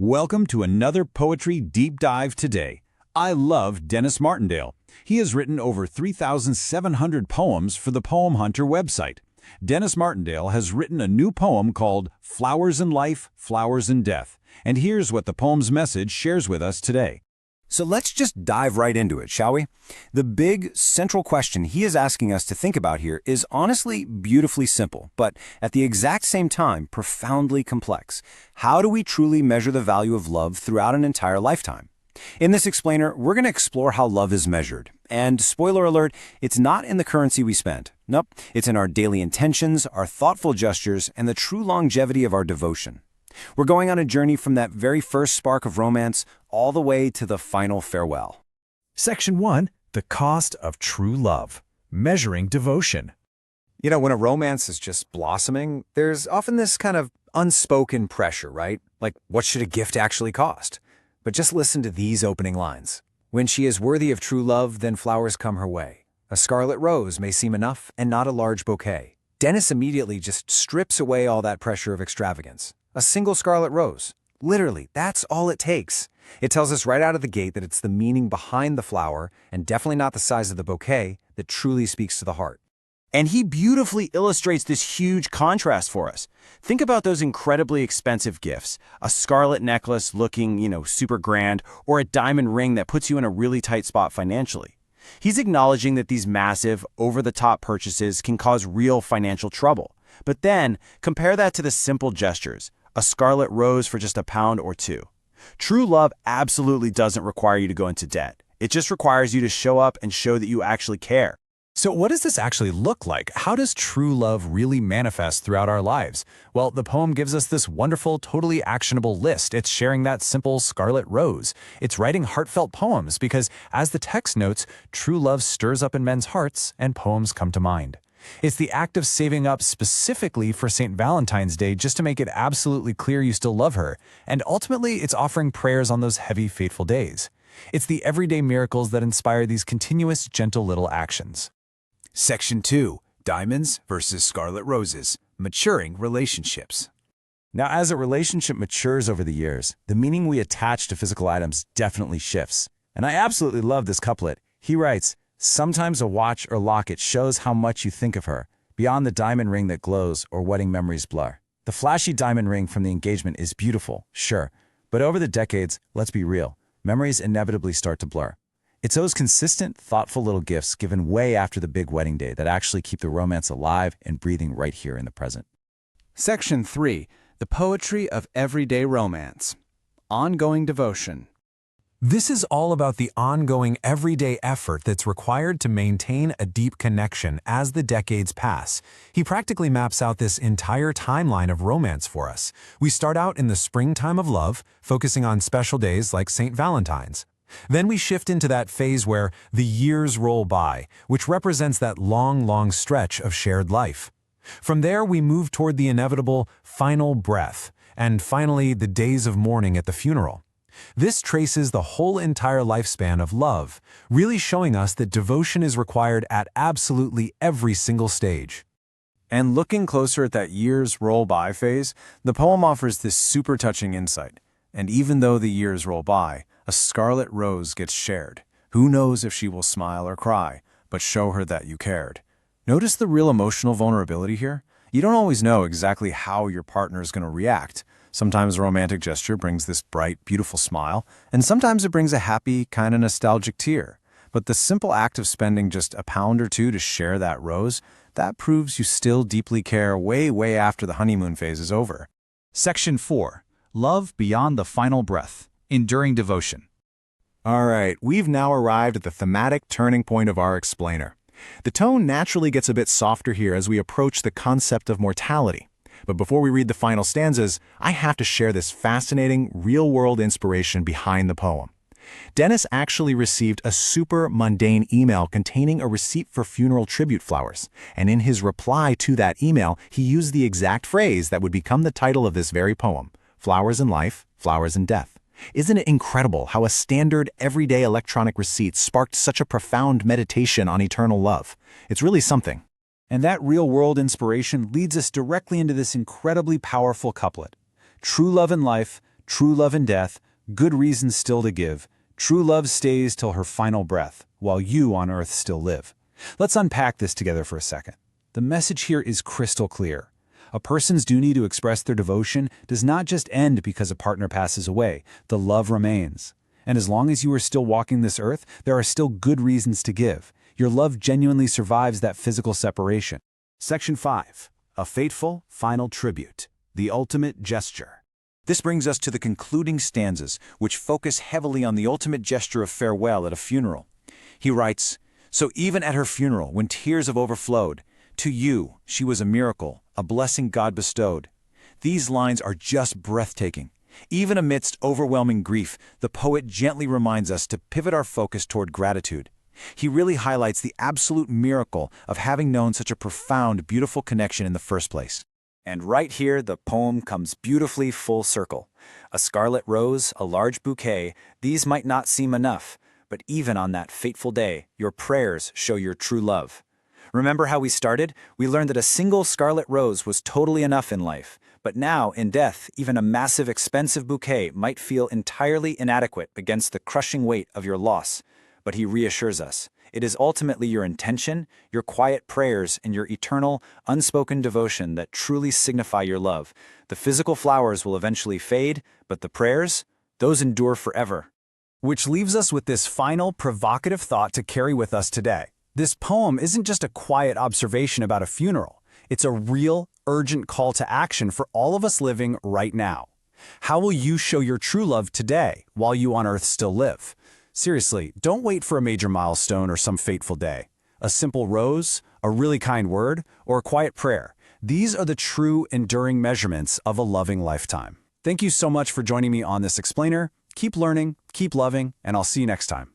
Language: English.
Welcome to another Poetry Deep Dive today. I love Denis Martindale. He has written over 3,700 poems for the Poem Hunter website. Denis Martindale has written a new poem called Flowers in Life, Flowers in Death. And here's what the poem's message shares with us today. So let's just dive right into it, shall we? The big, central question he is asking us to think about here is honestly beautifully simple, but at the exact same time, profoundly complex. How do we truly measure the value of love throughout an entire lifetime? In this explainer, we're going to explore how love is measured. And spoiler alert, it's not in the currency we spend. Nope, it's in our daily intentions, our thoughtful gestures, and the true longevity of our devotion. We're going on a journey from that very first spark of romance all the way to the final farewell. Section 1. The cost of true love. Measuring devotion. You know, when a romance is just blossoming, there's often this kind of unspoken pressure, right? Like, what should a gift actually cost? But just listen to these opening lines. When she is worthy of true love, then flowers come her way. A scarlet rose may seem enough and not a large bouquet. Denis immediately just strips away all that pressure of extravagance. A single scarlet rose. Literally, that's all it takes. It tells us right out of the gate that it's the meaning behind the flower, and definitely not the size of the bouquet, that truly speaks to the heart. And he beautifully illustrates this huge contrast for us. Think about those incredibly expensive gifts, a scarlet necklace looking, super grand, or a diamond ring that puts you in a really tight spot financially. He's acknowledging that these massive, over-the-top purchases can cause real financial trouble. But then, compare that to the simple gestures, a scarlet rose for just £1 or £2. True love absolutely doesn't require you to go into debt. It just requires you to show up and show that you actually care. So what does this actually look like? How does true love really manifest throughout our lives? Well, the poem gives us this wonderful, totally actionable list. It's sharing that simple scarlet rose. It's writing heartfelt poems because, as the text notes, true love stirs up in men's hearts and poems come to mind. It's the act of saving up specifically for St. Valentine's Day just to make it absolutely clear you still love her. And ultimately, it's offering prayers on those heavy, fateful days. It's the everyday miracles that inspire these continuous, gentle little actions. Section 2. Diamonds versus Scarlet Roses. Maturing relationships. Now, as a relationship matures over the years, the meaning we attach to physical items definitely shifts. And I absolutely love this couplet. He writes, "Sometimes a watch or locket shows how much you think of her, beyond the diamond ring that glows or wedding memories blur. The flashy diamond ring from the engagement is beautiful, sure, but over the decades, let's be real, memories inevitably start to blur. It's those consistent, thoughtful little gifts given way after the big wedding day that actually keep the romance alive and breathing right here in the present." Section 3. The poetry of everyday romance. Ongoing devotion. This is all about the ongoing everyday effort that's required to maintain a deep connection as the decades pass. He practically maps out this entire timeline of romance for us. We start out in the springtime of love, focusing on special days like St. Valentine's. Then we shift into that phase where the years roll by, which represents that long stretch of shared life. From there, we move toward the inevitable final breath, and finally the days of mourning at the funeral. This traces the whole entire lifespan of love, really showing us that devotion is required at absolutely every single stage. And looking closer at that years roll by phase, the poem offers this super touching insight. And even though the years roll by, a scarlet rose gets shared. Who knows if she will smile or cry, but show her that you cared. Notice the real emotional vulnerability here? You don't always know exactly how your partner is going to react. Sometimes a romantic gesture brings this bright, beautiful smile, and sometimes it brings a happy, kind of nostalgic tear. But the simple act of spending just £1 or £2 to share that rose, that proves you still deeply care way after the honeymoon phase is over. Section 4. Love beyond the final breath. Enduring devotion. All right, we've now arrived at the thematic turning point of our explainer. The tone naturally gets a bit softer here as we approach the concept of mortality. But before we read the final stanzas, I have to share this fascinating, real-world inspiration behind the poem. Denis actually received a super mundane email containing a receipt for funeral tribute flowers, and in his reply to that email, he used the exact phrase that would become the title of this very poem, "Flowers in life, flowers in death." Isn't it incredible how a standard, everyday electronic receipt sparked such a profound meditation on eternal love? It's really something. And that real-world inspiration leads us directly into this incredibly powerful couplet. True love in life, true love in death, good reasons still to give. True love stays till her final breath, while you on earth still live. Let's unpack this together for a second. The message here is crystal clear. A person's duty to express their devotion does not just end because a partner passes away. The love remains. And as long as you are still walking this earth, there are still good reasons to give. Your love genuinely survives that physical separation. Section 5. A fateful, final tribute. The ultimate gesture. This brings us to the concluding stanzas, which focus heavily on the ultimate gesture of farewell at a funeral. He writes, "So even at her funeral, when tears have overflowed, to you she was a miracle, a blessing God bestowed." These lines are just breathtaking. Even amidst overwhelming grief, the poet gently reminds us to pivot our focus toward gratitude. He really highlights the absolute miracle of having known such a profound, beautiful connection in the first place. And right here, the poem comes beautifully full circle. A scarlet rose, a large bouquet, these might not seem enough, but even on that fateful day, your prayers show your true love. Remember how we started? We learned that a single scarlet rose was totally enough in life. But now, in death, even a massive, expensive bouquet might feel entirely inadequate against the crushing weight of your loss. But he reassures us. It is ultimately your intention, your quiet prayers, and your eternal, unspoken devotion that truly signify your love. The physical flowers will eventually fade, but the prayers, those endure forever. Which leaves us with this final, provocative thought to carry with us today. This poem isn't just a quiet observation about a funeral. It's a real, urgent call to action for all of us living right now. How will you show your true love today while you on earth still live? Seriously, don't wait for a major milestone or some fateful day. A simple rose, a really kind word, or a quiet prayer. These are the true, enduring measurements of a loving lifetime. Thank you so much for joining me on this explainer. Keep learning, keep loving, and I'll see you next time.